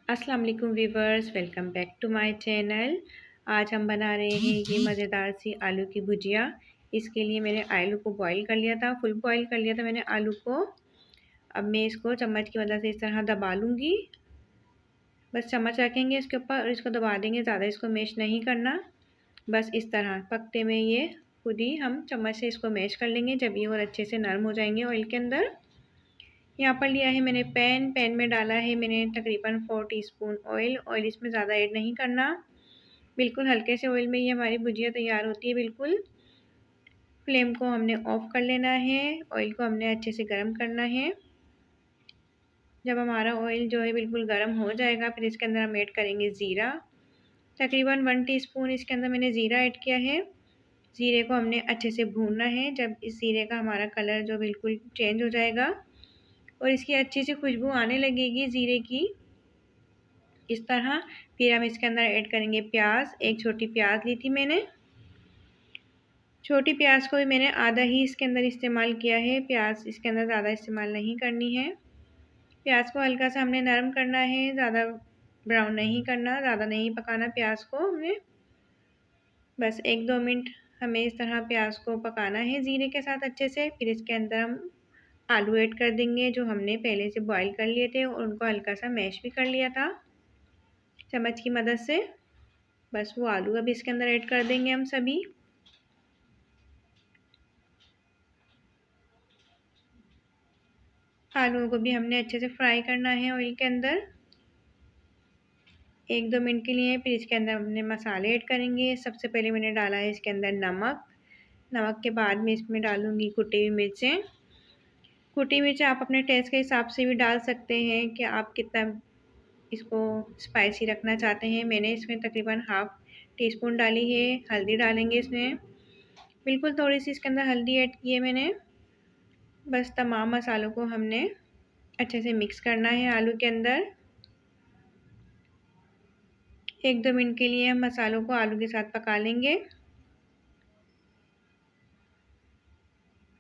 अस्सलाम वालेकुम viewers, welcome back to my channel. आज हम बना रहे हैं ये मज़ेदार सी आलू की भुजिया। इसके लिए मैंने आलू को बॉईल कर लिया था, फुल बॉईल कर लिया था मैंने आलू को। अब मैं इसको चम्मच की मदद से इस तरह दबा लूँगी। बस चम्मच रखेंगे इसके ऊपर और इसको दबा देंगे, ज़्यादा इसको मैश नहीं करना। बस इस तरह पकते में ये खुद ही हम चम्मच से इसको मैश कर लेंगे जब ये और अच्छे से नरम हो जाएंगे ऑयल के अंदर। यहाँ पर लिया है मैंने पैन में डाला है मैंने तकरीबन 4 टीस्पून ऑयल इसमें ज़्यादा ऐड नहीं करना। बिल्कुल हल्के से ऑयल में ये हमारी भुजिया तैयार होती है। बिल्कुल फ्लेम को हमने ऑफ कर लेना है, ऑयल को हमने अच्छे से गर्म करना है। जब हमारा ऑयल जो है बिल्कुल गर्म हो जाएगा फिर इसके अंदर हम ऐड करेंगे ज़ीरा। तकरीबन 1 टीस्पून इसके अंदर मैंने ज़ीरा ऐड किया है। ज़ीरे को हमने अच्छे से भूनना है। जब इस ज़ीरे का हमारा कलर जो बिल्कुल चेंज हो जाएगा और इसकी अच्छी सी खुशबू आने लगेगी ज़ीरे की, इस तरह फिर हम इसके अंदर ऐड करेंगे प्याज। एक छोटी प्याज ली थी मैंने, छोटी प्याज को भी मैंने आधा ही इसके अंदर इस्तेमाल किया है। प्याज इसके अंदर ज़्यादा इस्तेमाल नहीं करनी है। प्याज को हल्का सा हमने नरम करना है, ज़्यादा ब्राउन नहीं करना, ज़्यादा नहीं पकाना प्याज को हमने। बस 1-2 मिनट हमें इस तरह प्याज को पकाना है ज़ीरे के साथ अच्छे से। फिर इसके अंदर हम आलू ऐड कर देंगे जो हमने पहले से बॉईल कर लिए थे और उनको हल्का सा मैश भी कर लिया था चम्मच की मदद से। बस वो आलू अब इसके अंदर ऐड कर देंगे हम सभी। आलूओं को भी हमने अच्छे से फ्राई करना है ऑयल के अंदर 1-2 मिनट के लिए। फिर इसके अंदर हमने मसाले ऐड करेंगे। सबसे पहले मैंने डाला है इसके अंदर नमक के बाद में इसमें डालूँगी कुटी हुई मिर्चें। कुटी मिर्च आप अपने टेस्ट के हिसाब से भी डाल सकते हैं कि आप कितना इसको स्पाइसी रखना चाहते हैं। मैंने इसमें तकरीबन हाफ़ टीस्पून डाली है। हल्दी डालेंगे इसमें, बिल्कुल थोड़ी सी इसके अंदर हल्दी ऐड की है मैंने। बस तमाम मसालों को हमने अच्छे से मिक्स करना है आलू के अंदर। 1-2 मिनट के लिए हम मसालों को आलू के साथ पका लेंगे।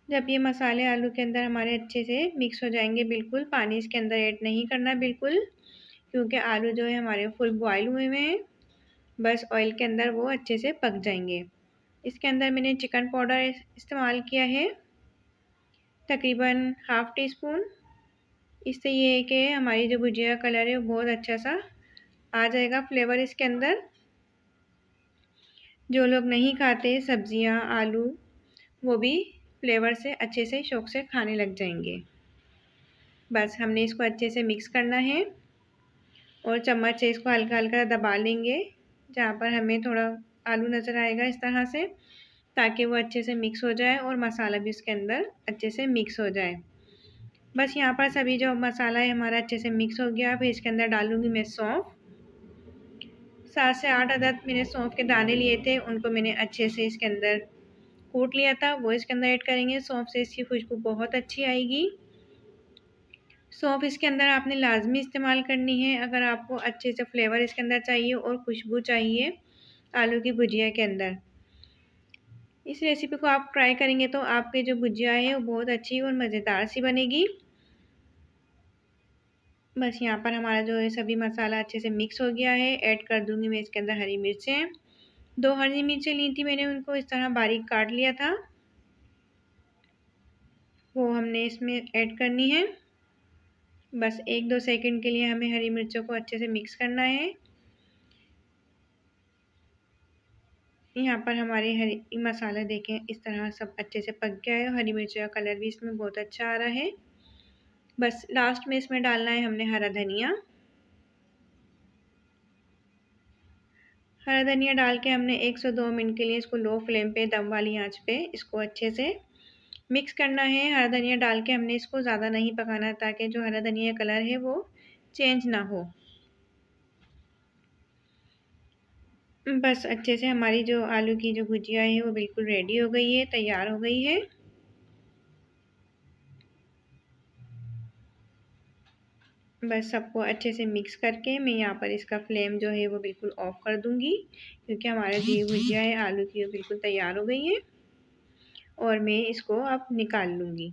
जब ये मसाले आलू के अंदर हमारे अच्छे से मिक्स हो जाएंगे, बिल्कुल पानी इसके अंदर ऐड नहीं करना बिल्कुल, क्योंकि आलू जो है हमारे फुल बॉयल हुए हुए हैं। बस ऑयल के अंदर वो अच्छे से पक जाएंगे। इसके अंदर मैंने चिकन पाउडर इस्तेमाल किया है तकरीबन हाफ़ टीस्पून। इससे ये है कि हमारी जो भुजिया का कलर है वो बहुत अच्छा सा आ जाएगा फ्लेवर इसके अंदर। जो लोग नहीं खाते सब्जियां आलू, वो भी फ्लेवर से अच्छे से शौक से खाने लग जाएंगे। बस हमने इसको अच्छे से मिक्स करना है और चम्मच से इसको हल्का हल्का दबा लेंगे जहाँ पर हमें थोड़ा आलू नज़र आएगा इस तरह से, ताकि वो अच्छे से मिक्स हो जाए और मसाला भी उसके अंदर अच्छे से मिक्स हो जाए। बस यहाँ पर सभी जो मसाला है हमारा अच्छे से मिक्स हो गया। फिर इसके अंदर डालूँगी मैं सौंफ। 7 से 8 अदद मैंने सौंफ के दाने लिए थे, उनको मैंने अच्छे से इसके अंदर कूट लिया था, वो इसके अंदर ऐड करेंगे। सौंफ से इसकी खुशबू बहुत अच्छी आएगी। सौंफ इसके अंदर आपने लाजमी इस्तेमाल करनी है अगर आपको अच्छे से फ्लेवर इसके अंदर चाहिए और खुशबू चाहिए आलू की भुजिया के अंदर। इस रेसिपी को आप ट्राई करेंगे तो आपकी जो भुजिया है वो बहुत अच्छी और मज़ेदार सी बनेगी। बस यहाँ पर हमारा जो है सभी मसाला अच्छे से मिक्स हो गया है। ऐड कर दूँगी मैं इसके अंदर हरी मिर्चें। 2 हरी मिर्चें ली थी मैंने, उनको इस तरह बारीक काट लिया था, वो हमने इसमें ऐड करनी है। बस 1-2 सेकंड के लिए हमें हरी मिर्चों को अच्छे से मिक्स करना है। यहाँ पर हमारे हरी मसाला देखें इस तरह सब अच्छे से पक गया है। हरी मिर्च का कलर भी इसमें बहुत अच्छा आ रहा है। बस लास्ट में इसमें डालना है हमने हरा धनिया। हरा धनिया डाल के हमने 1 से 2 मिनट के लिए इसको लो फ्लेम पे दम वाली आंच पे इसको अच्छे से मिक्स करना है। हरा धनिया डाल के हमने इसको ज़्यादा नहीं पकाना ताकि जो हरा धनिया कलर है वो चेंज ना हो। बस अच्छे से हमारी जो आलू की जो भुजिया है वो बिल्कुल रेडी हो गई है, तैयार हो गई है। बस सबको अच्छे से मिक्स करके मैं यहाँ पर इसका फ्लेम जो है वो बिल्कुल ऑफ कर दूँगी, क्योंकि हमारा जो भुजिया है आलू की वो बिल्कुल तैयार हो गई है और मैं इसको अब निकाल लूँगी।